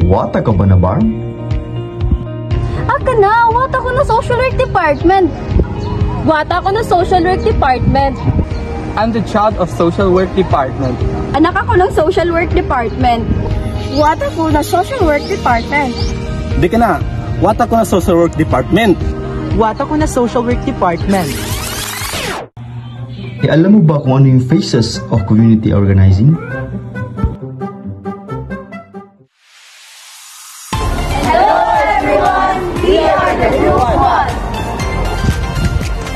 Wata ka ba na, Barb? Aka na, wata ko na social work department. Wata ko na social work department. I'm the child of social work department. Anak ako ng social work department. Wata ko na social work department. Di ka na, wata ko na social work department. Wata ko na social work department. Alam mo ba kung ano yung phases of community organizing?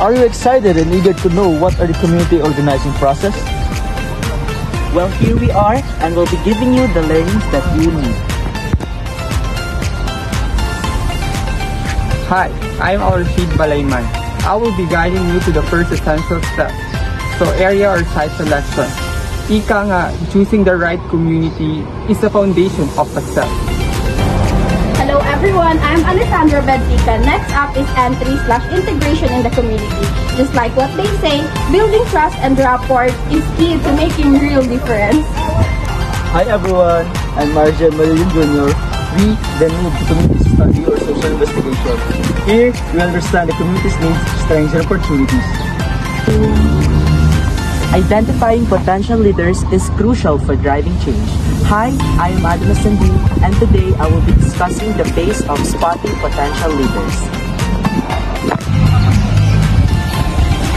Are you excited and eager to know what are the community organizing process? Well, here we are, and we'll be giving you the learnings that you need. Hi, I'm Rashid Balayman. I will be guiding you to the first essential step. So, area or site selection. Ika nga, choosing the right community is the foundation of success. Hello everyone, I'm Alessandra Benfica. Next up is entry/integration in the community. Just like what they say, building trust and rapport is key to making real difference. Hi everyone, I'm Marja Marilyn Jr. We then move to community study or social investigation. Here, we understand the community's needs, strengths, and opportunities. Identifying potential leaders is crucial for driving change. Hi, I am Adama Sandi, and today I will be discussing the base of spotting potential leaders.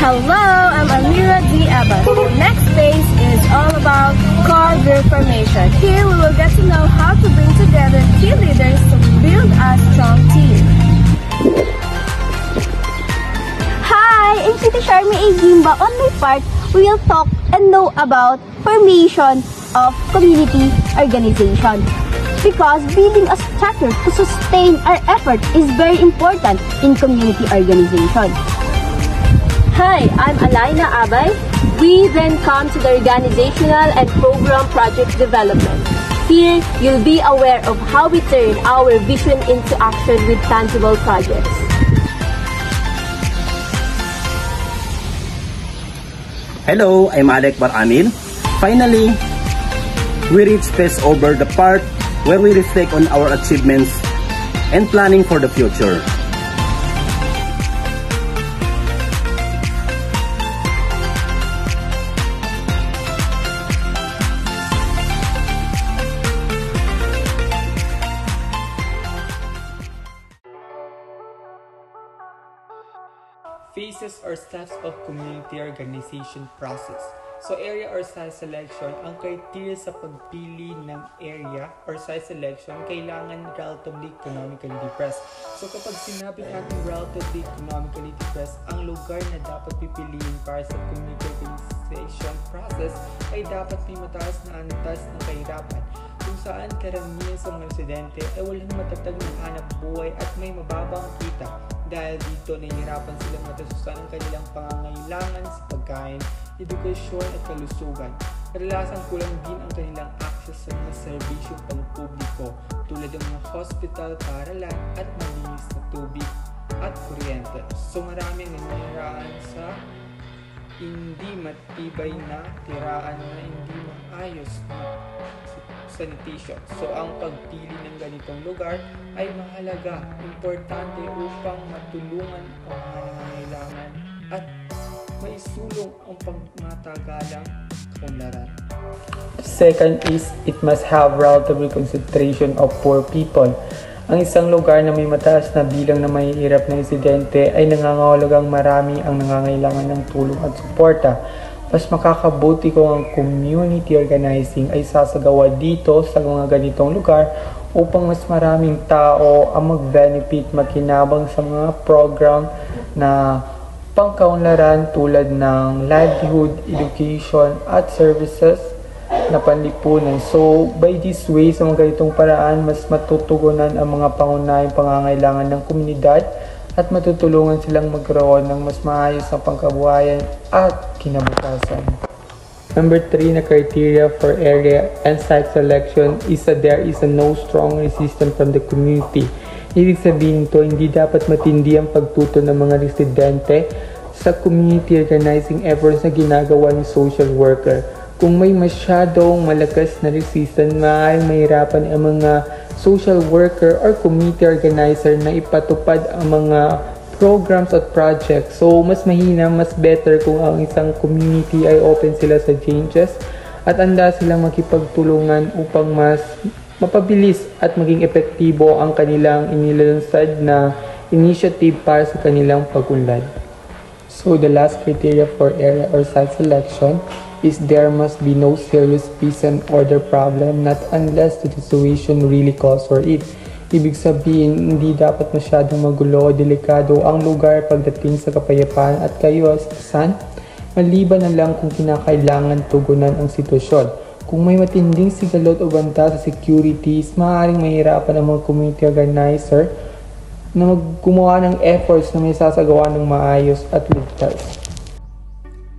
Hello, I'm Amira D. Abbas. The next phase is all about core formation. Here we will get to know how to bring together key leaders to build a strong team. Hi, I'm Siti Sharmi A. Gimba. On my part, we will talk and know about formation of community organization. Because building a structure to sustain our effort is very important in community organization. Hi, I'm Alaina Abay. We then come to the organizational and program project development. Here, you'll be aware of how we turn our vision into action with tangible projects. Hello, I'm Alec Baramil. Finally, we reached phase over the part where we reflect on our achievements and planning for the future. Phases or steps of community organization process. So, area or site selection, ang criteria sa pagpili ng area or site selection, kailangan relatively economically depressed. So, kapag sinabi natin relatively economically depressed, ang lugar na dapat pipiliin para sa community organization process ay dapat may mataas na antas ng kahirapan, kung saan karamihan sa mga residente ay walang matatag na hanap buhay at may mababang kita. Dahil dito, nahihirapan silang matasusan ang kanilang pangangailangan sa pagkain, edukasyon at kalusugan. Kadalasang kulang din ang kanilang access sa mga serbisyong pangpubliko tulad ng mga hospital, paaralan at malinis na tubig at kuryente. So maraming nangyayaraan sa hindi matibay na tiraan na hindi maayos na sanitation. So ang pagpili ng ganitong lugar ay mahalaga, importante upang matulungan ang mga nangangailangan at maisulong ang pangmatagalang kaunlaran. Second is, it must have relative concentration of poor people. Ang isang lugar na may mataas na bilang na mahihirap na residente ay nangangahulugang marami ang nangangailangan ng tulong at suporta. Mas makakabuti kung ang community organizing ay sasagawa dito sa mga ganitong lugar upang mas maraming tao ang mag-benefit makinabang sa mga program na pangkaunlaran tulad ng livelihood, education at services na panlipunan. So, by this way, sa mga ganitong paraan, mas matutugunan ang mga pangunahing pangangailangan ng komunidad at matutulungan silang magkaroon ng mas maayos na pangkabuhayan at kinabukasan. Number 3 na criteria for area and site selection is that there is no strong resistance from the community. Ibig sabihin nito, hindi dapat matindi ang pagtuto ng mga residente sa community organizing efforts na ginagawa ng social worker. Kung may masyadong malakas na resistance, maaaring mahirapan ang mga social worker or community organizer na ipatupad ang mga programs at projects. So, mas mahina, mas better kung ang isang community ay open sila sa changes at handa silang makipagtulungan upang mas mapabilis at maging epektibo ang kanilang inilunsad na initiative para sa kanilang pag-unlad. So, the last criteria for area or site selection is there must be no serious peace and order problem not unless the situation really calls for it. Ibig sabihin, hindi dapat masyadong magulo o delikado ang lugar pagdating sa kapayapaan at kaayusan, maliban na lang kung kinakailangan tugunan ang sitwasyon. Kung may matinding sigalot o banta sa securities, maaaring mahirapan ang mga community organizer na gumawa ng efforts na may sasagawa ng maayos at ligtas.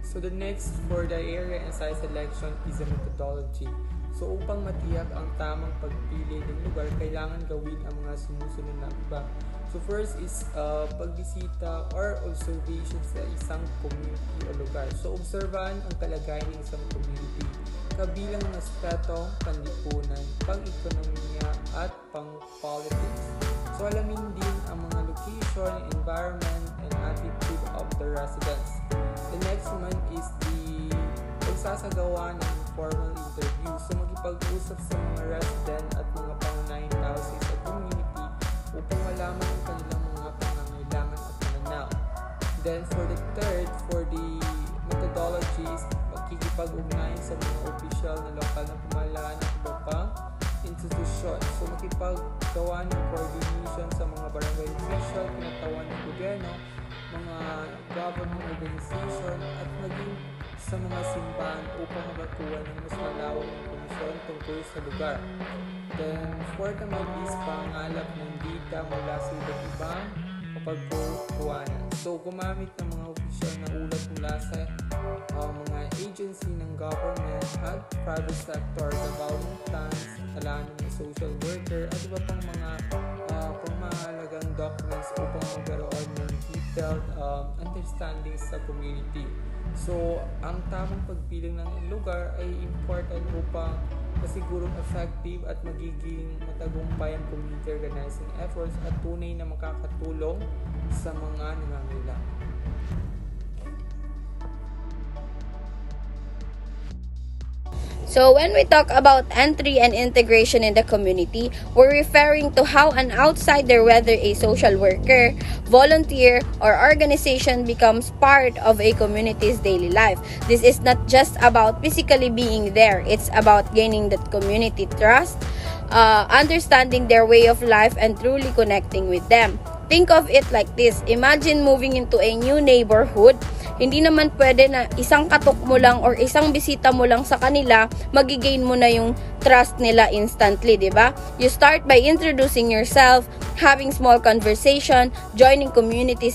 So the next for the area and site selection is a methodology. So upang matiyak ang tamang pagpili ng lugar, kailangan gawin ang mga sumusunod na iba. So first is pagbisita or observation sa isang community o lugar. So obserbahan ang kalagayan ng isang community, kabilang ng aspeto, panlipunan, pang-ekonomiya at pang-politics. So alamin din ang mga location, environment, and attitude of the residents. The next one is the pagsasagawa ng formal interview. So magipag-usap sa mga resident at mga pangunahing tao sa isang community upang malaman ang kanilang mga pangangailangan at pananaw. Then for the third, for the methodologies, magkikipag-ugnayan sa mga official na lokal na pamahalaan at iba pang institusyon. So makipaggawa ng coordination sa mga barangay official, kinatawan ng gobyerno, mga government organization at maging sa mga simbahan upang mabatuan ng mas malawak ng komisyon tungkol sa lugar. Then, fourth naman is pangalap ng data mula sa iba't ibang mapagkukuhanan. So, gumamit ng mga opisyal na ulat mula sa mga agency ng government at private sector, development plans, talaan ng social worker at iba pang mga pamahalagang documents upang magkaroon ng detailed understanding sa community. So, ang tamang pagpiling ng lugar ay important upang masigurong effective at magiging matagumpay ang community organizing efforts at tunay na makakatulong sa mga nangangailangan. So when we talk about entry and integration in the community, we're referring to how an outsider, whether a social worker, volunteer, or organization becomes part of a community's daily life. This is not just about physically being there, it's about gaining that community trust, understanding their way of life, and truly connecting with them. Think of it like this. Imagine moving into a new neighborhood. Hindi naman pwede na isang katok mo lang or isang bisita mo lang sa kanila, magigain mo na yung trust nila instantly, di ba? You start by introducing yourself, having small conversation, joining community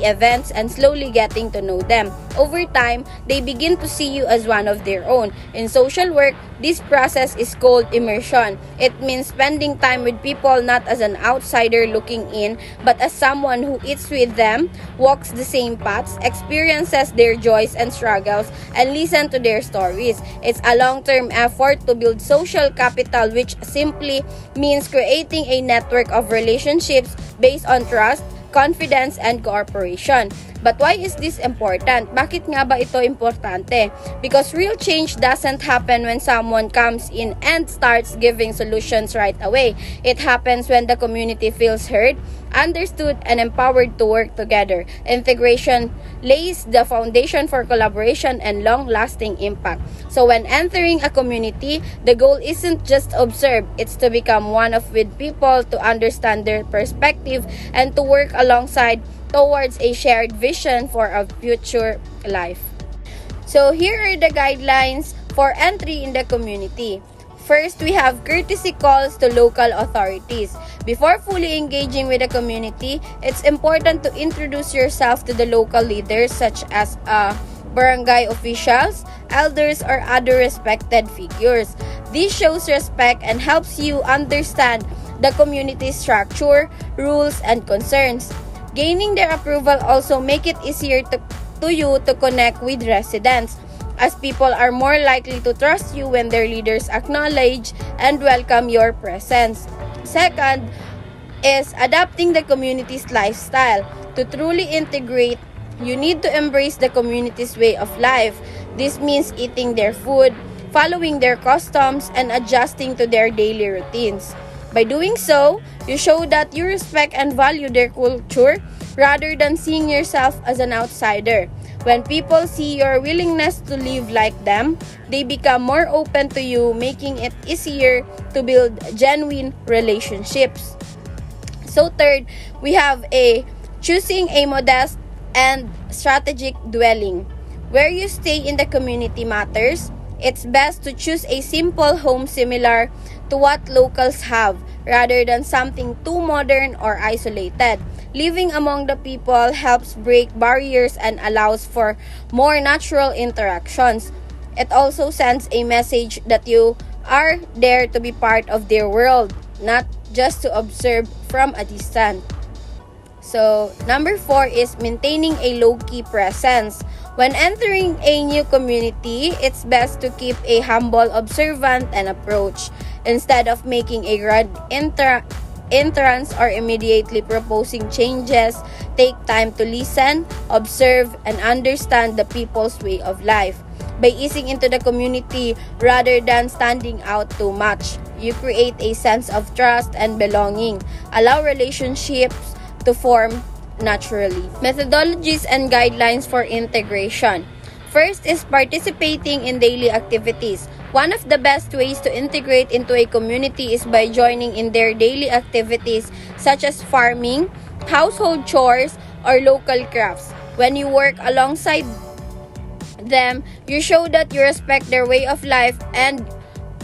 events, and slowly getting to know them. Over time, they begin to see you as one of their own. In social work, this process is called immersion. It means spending time with people not as an outsider looking in, but as someone who eats with them, walks the same paths, experiences their joys and struggles, and listen to their stories. It's a long-term effort to build social capital, which simply means creating a network of relationships based on trust, confidence, and cooperation. But why is this important? Bakit nga ba ito importante? Because real change doesn't happen when someone comes in and starts giving solutions right away. It happens when the community feels heard, understood, and empowered to work together. Integration lays the foundation for collaboration and long-lasting impact. So when entering a community, the goal isn't just to observe, it's to become one of with people, to understand their perspective, and to work alongside towards a shared vision for a future life. So here are the guidelines for entry in the community. First, we have courtesy calls to local authorities. Before fully engaging with the community, it's important to introduce yourself to the local leaders such as barangay officials, elders, or other respected figures. This shows respect and helps you understand the community's structure, rules, and concerns. Gaining their approval also make it easier to you to connect with residents, as people are more likely to trust you when their leaders acknowledge and welcome your presence. second is adapting the community's lifestyle. To truly integrate, you need to embrace the community's way of life. This means eating their food, following their customs, and adjusting to their daily routines. By doing so, you show that you respect and value their culture rather than seeing yourself as an outsider. When people see your willingness to live like them, they become more open to you, making it easier to build genuine relationships. So third, we have choosing a modest and strategic dwelling. Where you stay in the community matters. It's best to choose a simple home similar to what locals have, rather than something too modern or isolated. Living among the people helps break barriers and allows for more natural interactions. It also sends a message that you are there to be part of their world, not just to observe from a distance. So, number 4 is maintaining a low-key presence. When entering a new community, it's best to keep a humble, observant and approach. Instead of making a grand entrance or immediately proposing changes, take time to listen, observe, and understand the people's way of life. By easing into the community rather than standing out too much, you create a sense of trust and belonging. Allow relationships to form naturally. Methodologies and guidelines for integration. First is participating in daily activities. One of the best ways to integrate into a community is by joining in their daily activities such as farming, household chores, or local crafts. When you work alongside them, you show that you respect their way of life and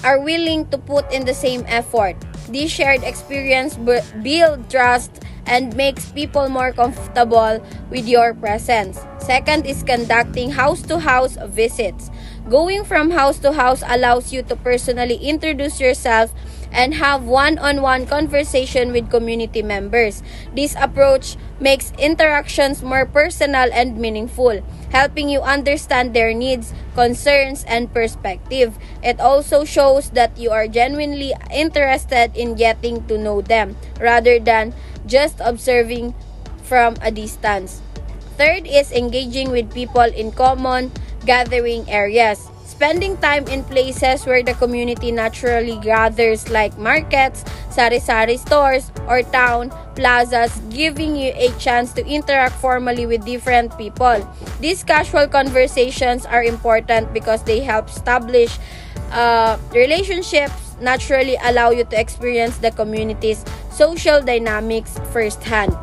are willing to put in the same effort. This shared experience builds trust and makes people more comfortable with your presence. Second is conducting house-to-house visits. Going from house to house allows you to personally introduce yourself and have one-on-one conversation with community members. This approach makes interactions more personal and meaningful, helping you understand their needs, concerns, and perspective. It also shows that you are genuinely interested in getting to know them, rather than just observing from a distance. Third is engaging with people in common gathering areas. Spending time in places where the community naturally gathers like markets, sari-sari stores, or town plazas, giving you a chance to interact formally with different people. These casual conversations are important because they help establish relationships, naturally allow you to experience the community's social dynamics firsthand.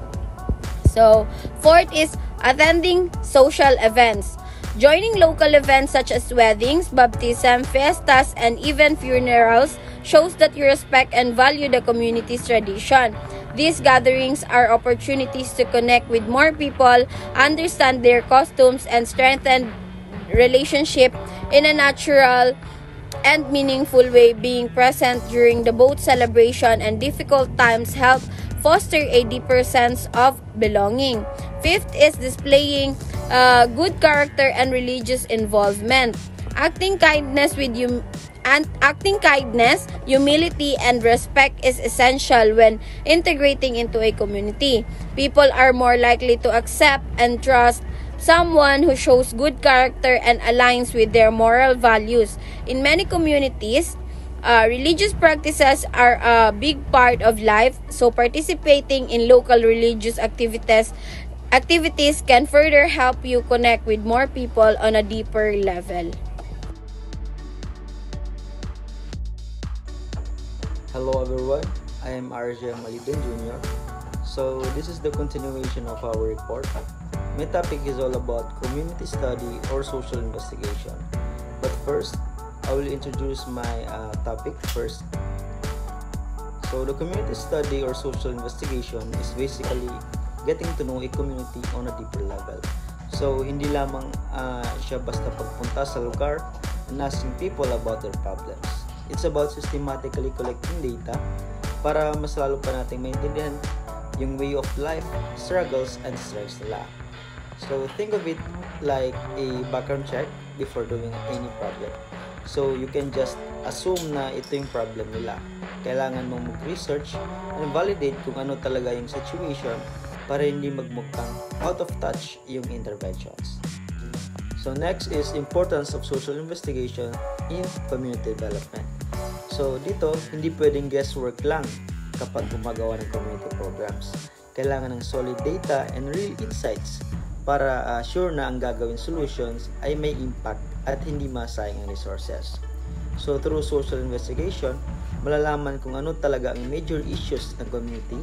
So, fourth is attending social events. Joining local events such as weddings, baptism, fiestas, and even funerals shows that you respect and value the community's tradition. These gatherings are opportunities to connect with more people, understand their customs, and strengthen relationship in a natural and meaningful way. Being present during the both celebration and difficult times help foster a deeper sense of belonging. Fifth is displaying good character and religious involvement. Acting kindness, humility, and respect is essential when integrating into a community. People are more likely to accept and trust someone who shows good character and aligns with their moral values. In many communities, religious practices are a big part of life, so participating in local religious activities can further help you connect with more people on a deeper level. Hello everyone, I am RJ Malibin Jr. So this is the continuation of our report. My topic is all about community study or social investigation. But first, I will introduce my topic first. So the community study or social investigation is basically getting to know a community on a deeper level. So hindi lamang siya basta pagpunta sa lugar and asking people about their problems. It's about systematically collecting data para mas lalo pa nating maintindihan yung way of life, struggles, and strengths nila. So think of it like a background check before doing any project. So you can just assume na ito yung problem nila. Kailangan mong mag-research and validate kung ano talaga yung situation para hindi magmukhang out of touch yung interventions. So next is importance of social investigation in community development. So dito, hindi pwedeng guesswork lang kapag gumagawa ng community programs. Kailangan ng solid data and real insights para sure na ang gagawin solutions ay may impact at hindi masayang ang resources. So through social investigation, malalaman kung ano talaga ang major issues ng community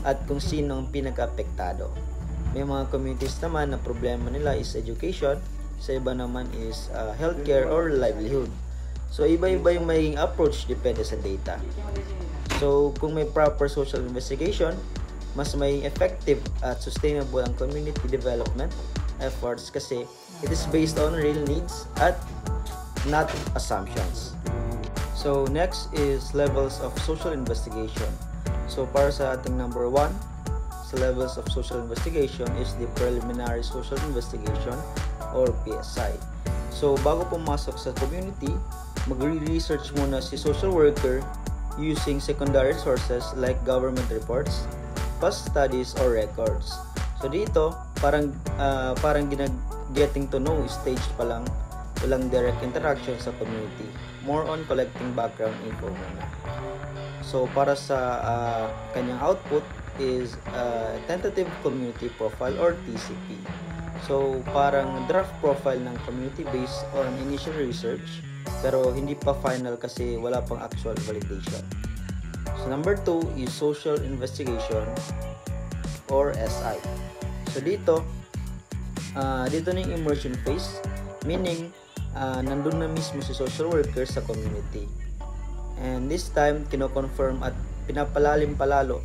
at kung sino ang pinaka-apektado. May mga communities naman na problema nila is education, sa iba naman is healthcare or livelihood. So iba-iba yung magiging approach depende sa data. So kung may proper social investigation, mas may effective at sustainable ang community development efforts kasi it is based on real needs at not assumptions. So next is levels of social investigation. So para sa ating number 1 sa levels of social investigation is the preliminary social investigation or PSI. So bago pumasok sa community, magre-research muna si social worker using secondary sources like government reports, past studies or records. So dito parang getting to know stage pa lang, walang direct interaction sa community. More on collecting background info muna. So para sa kanyang output is tentative community profile or TCP. So parang draft profile ng community based on initial research pero hindi pa final kasi wala pang actual validation. So number 2 is social investigation or SI. So dito na yung immersion phase, meaning nandun na mismo si social worker sa community. And this time, kino-confirm at pinapalalim palalo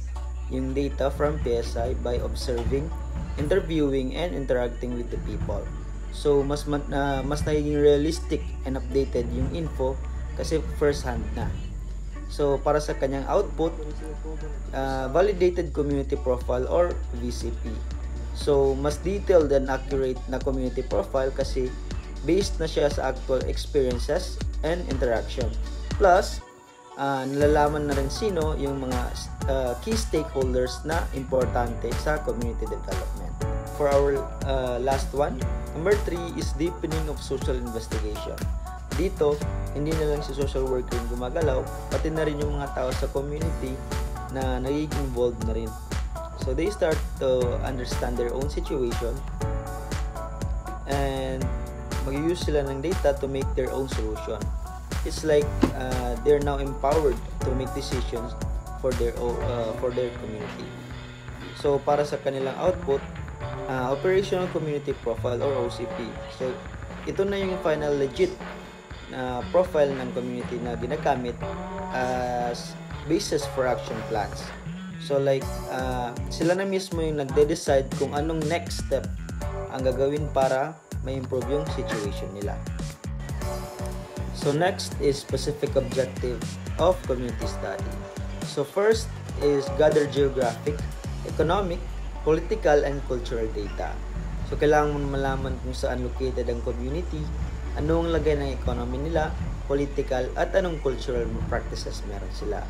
yung data from PSI by observing, interviewing, and interacting with the people. So mas nagiging realistic and updated yung info kasi first hand na. So para sa kanyang output, validated community profile or VCP. So mas detailed and accurate na community profile kasi based na siya sa actual experiences and interaction. Plus, nalalaman na rin sino yung mga key stakeholders na importante sa community development. For our last one, number 3 is deepening of social investigation. Dito, hindi na lang si social worker yung gumagalaw, pati na rin yung mga tao sa community na nagiging involved na rin. So they start to understand their own situation and mag-use sila ng data to make their own solution. It's like they're now empowered to make decisions for their community. So para sa kanilang output, operational community profile or OCP. So ito na yung final legit profile ng community na ginagamit as basis for action plans. So like sila na mismo yung nagde-decide kung anong next step ang gagawin para ma-improve yung situation nila. So next is specific objective of community study. So first is gather geographic, economic, political, and cultural data. So kailangan mo malaman kung saan located ang community, anong lagay ng economy nila, political, at anong cultural practices meron sila.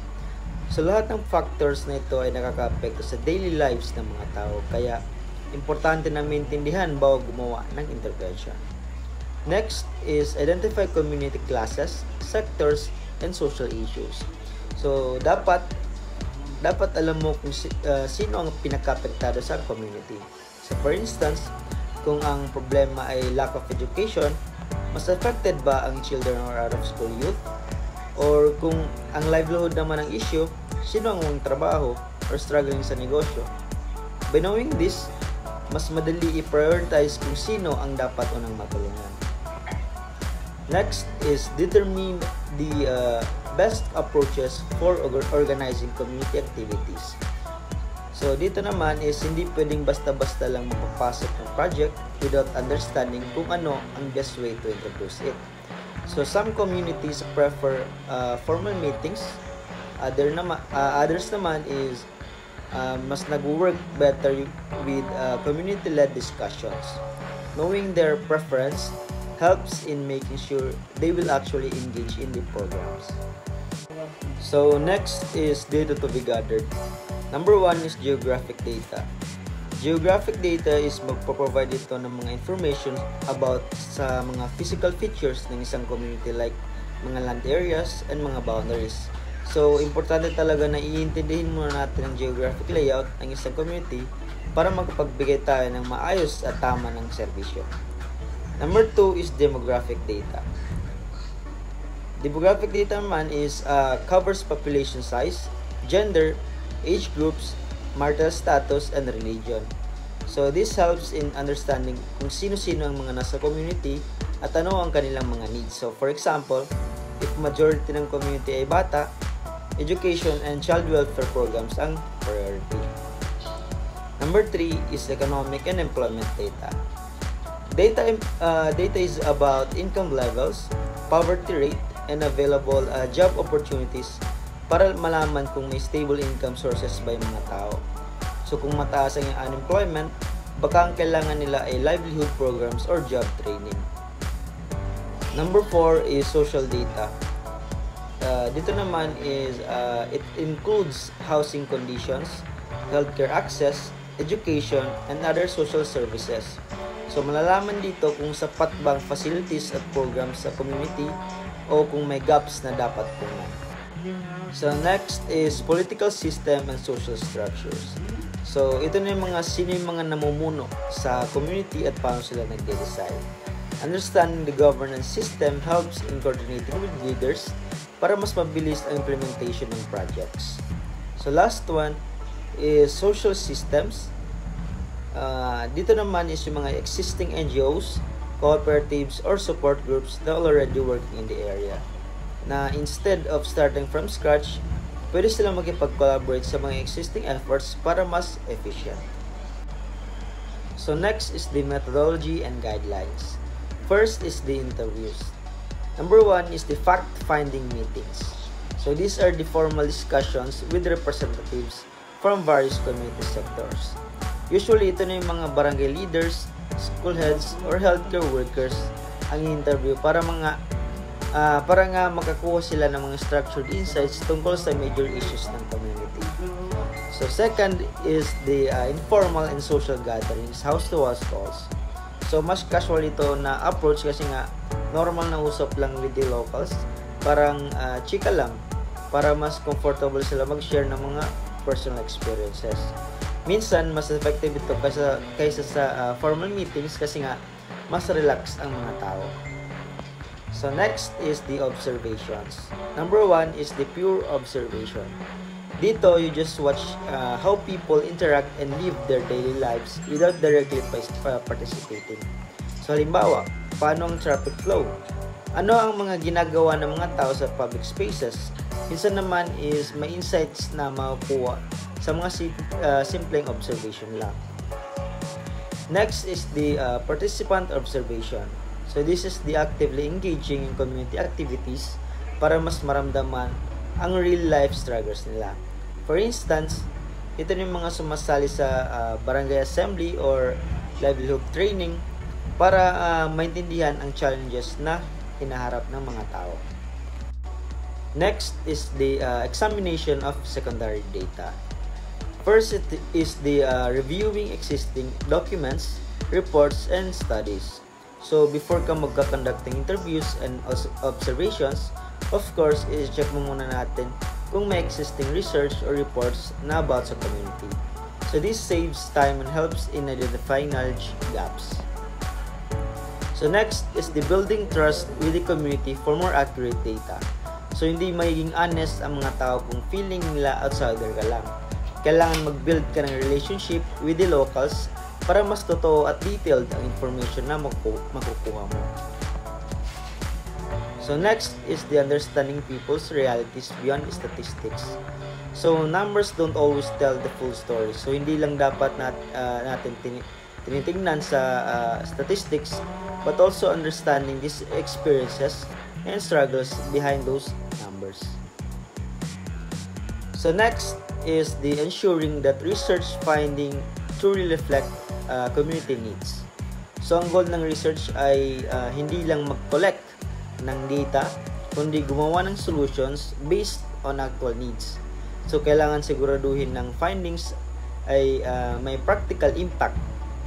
So lahat ng factors na ito ay nakaka-apekto sa daily lives ng mga tao, kaya importante na maintindihan bago gumawa ng intervention. Next is identify community classes, sectors, and social issues. So dapat alam mo kung sino ang pinaka-apektado sa community. So for instance, kung ang problema ay lack of education, mas affected ba ang children or out of school youth? Or kung ang livelihood naman ang issue, sino ang walang trabaho or struggling sa negosyo? By knowing this, mas madali i-prioritize kung sino ang dapat unang matulungan. Next is determine the best approaches for organizing community activities. So dito naman is hindi pwedeng basta-basta lang mapapasok ng project without understanding kung ano ang best way to introduce it. So some communities prefer formal meetings, others naman is mas nag-work better with community-led discussions. Knowing their preference helps in making sure they will actually engage in the programs. So next is data to be gathered. Number 1 is geographic data. Geographic data is magpo-provide ito ng mga information about sa mga physical features ng isang community like mga land areas and mga boundaries. So, importante talaga na iintindihin muna natin ang geographic layout ng isang community para makapagbigay tayo ng maayos at tama ng serbisyo. Number 2 is demographic data. Demographic data naman is covers population size, gender, age groups, marital status, and religion. So, this helps in understanding kung sino-sino ang mga nasa community at ano ang kanilang mga needs. So, for example, if majority ng community ay bata, education and child welfare programs ang priority. Number 3 is economic and employment data. Data is about income levels, poverty rate, and available job opportunities para malaman kung may stable income sources ba yung mga tao. So kung mataas ang unemployment, baka ang kailangan nila ay livelihood programs or job training. Number 4 is social data. Dito naman is it includes housing conditions, healthcare access, education, and other social services. So malalaman dito kung sapat bang facilities at programs sa community o kung may gaps na dapat punan. So next is political system and social structures. So ito na yung sino yung mga namumuno sa community at paano sila nagde-decide. Understanding the governance system helps in coordinating with leaders para mas mabilis ang implementation ng projects. So last one is social systems. Dito naman is yung mga existing NGOs, cooperatives, or support groups that are already working in the area. Na instead of starting from scratch, pwede silang makipag-collaborate sa mga existing efforts para mas efficient. So next is the methodology and guidelines. First is the interviews. Number 1 is the fact-finding meetings. So these are the formal discussions with representatives from various community sectors. Usually, ito na yung mga barangay leaders, school heads, or healthcare workers ang interview para nga makakuha sila ng mga structured insights tungkol sa major issues ng community. So second is the informal and social gatherings, house-to-house calls. So mas casual ito na approach kasi nga normal na usap lang with the locals, parang chika lang para mas comfortable sila mag-share ng mga personal experiences. Minsan mas effective ito kaysa sa formal meetings kasi nga mas relax ang mga tao. So next is the observations. Number 1 is the pure observation. Dito, you just watch how people interact and live their daily lives without directly participating. So halimbawa, paano ang traffic flow? Ano ang mga ginagawa ng mga tao sa public spaces? Minsan naman is may insights na makukuha sa mga simpleng observation lang. Next is the participant observation. So this is the actively engaging in community activities para mas maramdaman ang real life struggles nila. For instance, ito yung mga sumasali sa barangay assembly or livelihood training para maintindihan ang challenges na hinaharap ng mga tao. Next is the examination of secondary data. First it is the reviewing existing documents, reports, and studies. So before ka magka-conduct ng interviews and observations, of course, i-check mo muna natin kung may existing research or reports na about sa community. So this saves time and helps in identifying knowledge gaps. So next is the building trust with the community for more accurate data. So hindi magiging honest ang mga tao kung feeling nila outsider ka lang. Kailangan mag-build ka ng relationship with the locals para mas totoo at detailed ang information na makukuha mo. So next is the understanding people's realities beyond statistics. So numbers don't always tell the full story. So hindi lang dapat natin tinitingnan sa statistics, but also understanding these experiences and struggles behind those numbers. So next is the ensuring that research finding truly reflect community needs. So ang goal ng research ay hindi lang mag-collect ng data, kundi gumawa ng solutions based on actual needs. So kailangan siguraduhin ng findings ay may practical impact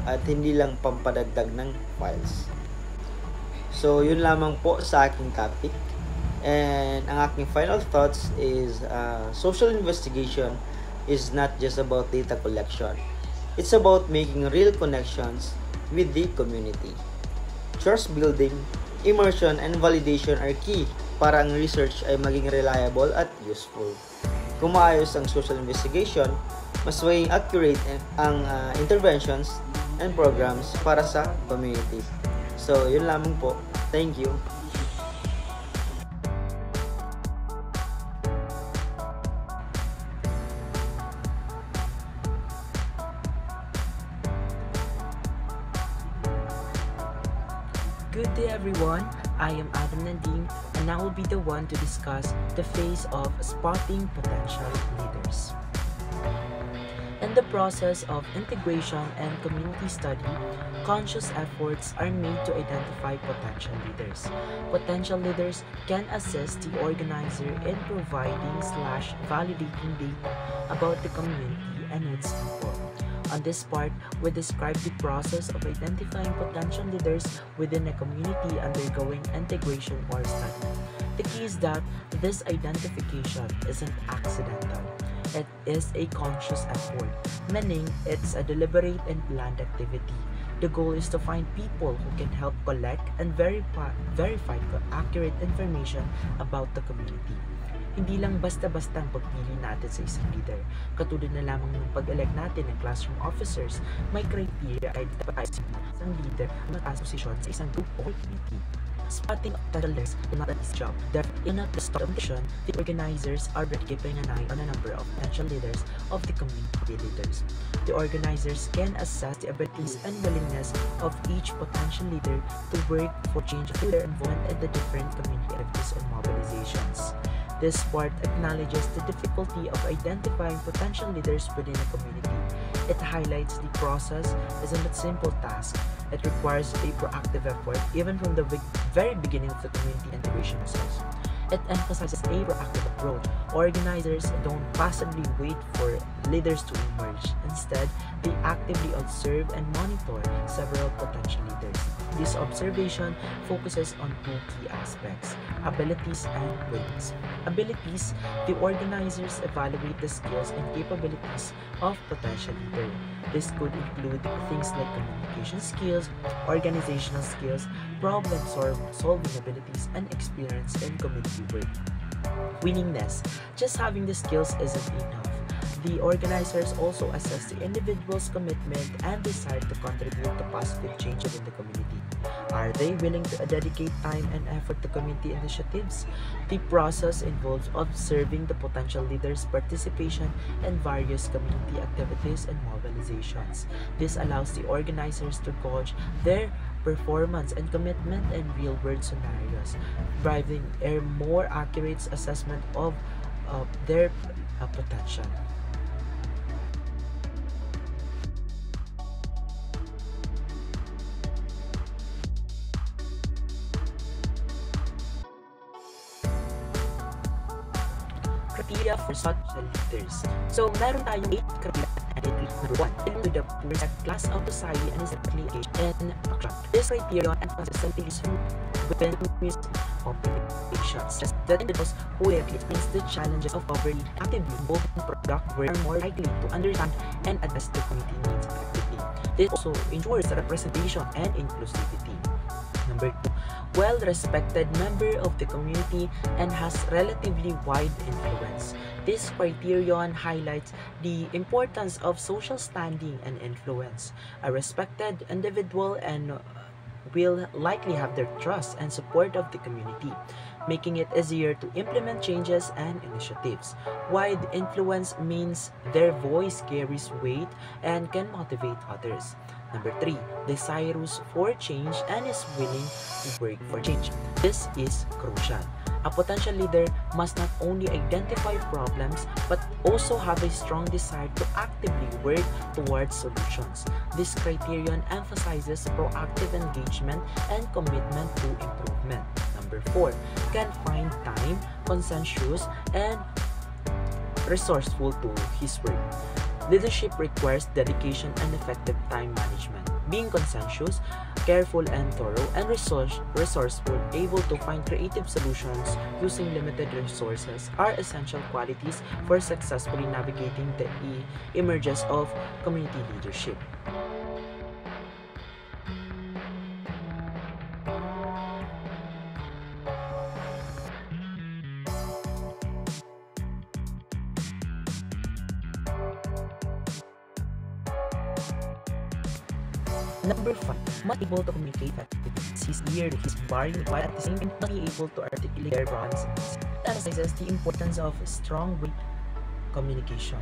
at hindi lang pampadagdag ng files. So yun lamang po sa aking topic. And ang aking final thoughts is social investigation is not just about data collection. It's about making real connections with the community. Trust building, immersion, and validation are key para ang research ay maging reliable at useful. Kung maayos ang social investigation, mas maging accurate ang interventions and programs para sa community. So, yun lamang po. Thank you. Good day everyone, I am Adam Nadim and I will be the one to discuss the phase of spotting potential leaders. In the process of integration and community study, conscious efforts are made to identify potential leaders. Potential leaders can assist the organizer in providing/validating data about the community and its people. On this part, we describe the process of identifying potential leaders within a community undergoing integration or study. The key is that this identification isn't accidental. It is a conscious effort, meaning it's a deliberate and planned activity. The goal is to find people who can help collect and verify accurate information about the community. Hindi lang basta-basta ang pagpili natin sa isang leader. Katulad na lamang ng pag-elect natin ng classroom officers, may criteria ay dapat isang leader ang mataas posisyon sa isang group or community. Spotting potential leaders is not an easy job. Therefore, in a start of mission, the organizers are keeping an eye on a number of potential leaders of the community leaders. The organizers can assess the abilities and willingness of each potential leader to work for change through their involvement in the different community activities and mobilizations. This part acknowledges the difficulty of identifying potential leaders within a community. It highlights the process isn't a simple task. It requires a proactive effort even from the very beginning of the community integration process. It emphasizes a proactive approach. Organizers don't passively wait for leaders to emerge. Instead, they actively observe and monitor several potential leaders. This observation focuses on two key aspects: abilities and willingness. Abilities, the organizers evaluate the skills and capabilities of potential leader. This could include things like communication skills, organizational skills, problem-solving abilities, and experience in community work. Willingness, just having the skills isn't enough. The organizers also assess the individual's commitment and desire to contribute to positive change within the community. Are they willing to dedicate time and effort to community initiatives? The process involves observing the potential leaders' participation in various community activities and mobilizations. This allows the organizers to gauge their performance and commitment in real-world scenarios, driving a more accurate assessment of their potential. Criteria for such leaders. So, meron tayong 8 criteria. Number 1, to the poorest class of society and is directly engaged in action. This criterion emphasizes activities within communist populations. That individuals who experience the challenges of poverty actively involved in product work are more likely to understand and address the community needs effectively. This also ensures representation and inclusivity. Number 2, well-respected member of the community and has relatively wide influence. This criterion highlights the importance of social standing and influence. A respected individual and will likely have their trust and support of the community, making it easier to implement changes and initiatives. Wide influence means their voice carries weight and can motivate others. Number 3, desirous for change and is willing to work for change. This is crucial. A potential leader must not only identify problems but also have a strong desire to actively work towards solutions. This criterion emphasizes proactive engagement and commitment to improvement. Number 4, can find time, conscientious, and resourceful to his work. Leadership requires dedication and effective time management. Being conscientious, careful and thorough, and resourceful, able to find creative solutions using limited resources are essential qualities for successfully navigating the emergence of community leadership. Number 5, must be able to communicate effectively. He's clear that he's varying, while at the same time must be able to articulate their problems. It emphasizes the importance of strong communication.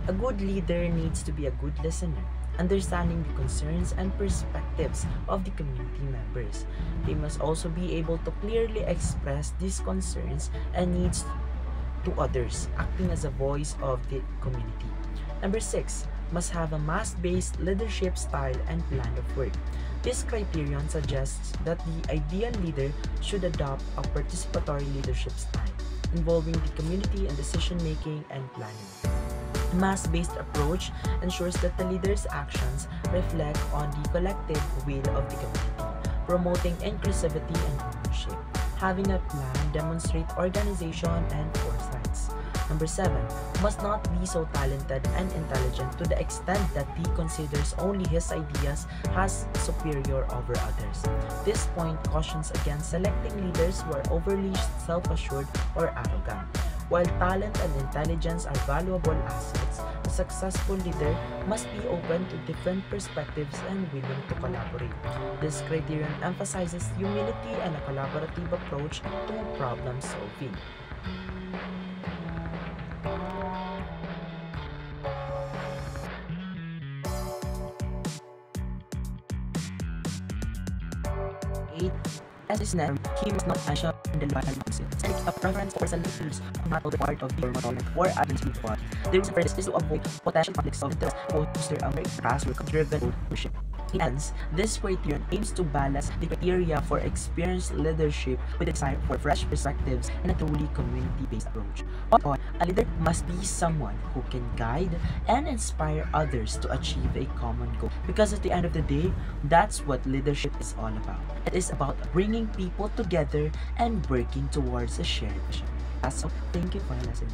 A good leader needs to be a good listener, understanding the concerns and perspectives of the community members. They must also be able to clearly express these concerns and needs to others, acting as a voice of the community. Number 6, must have a mass-based leadership style and plan of work. This criterion suggests that the ideal leader should adopt a participatory leadership style, involving the community in decision-making and planning. A mass-based approach ensures that the leader's actions reflect on the collective will of the community, promoting inclusivity and ownership. Having a plan demonstrates organization and foresights. Number 7, must not be so talented and intelligent to the extent that he considers only his ideas as superior over others. This point cautions against selecting leaders who are overly self-assured or arrogant. While talent and intelligence are valuable assets, a successful leader must be open to different perspectives and willing to collaborate. This criterion emphasizes humility and a collaborative approach to problem solving. As is necessary, he must not mention the local council. It's a preference for senators who not be part of the government or administrative body. The reason for this is to avoid potential conflicts of interest or to foster a very grassroots-driven leadership. Hence, this criterion aims to balance the criteria for experienced leadership with the desire for fresh perspectives and a truly community-based approach. All, a leader must be someone who can guide and inspire others to achieve a common goal. Because at the end of the day, that's what leadership is all about. It is about bringing people together and working towards a shared vision. So, thank you for listening.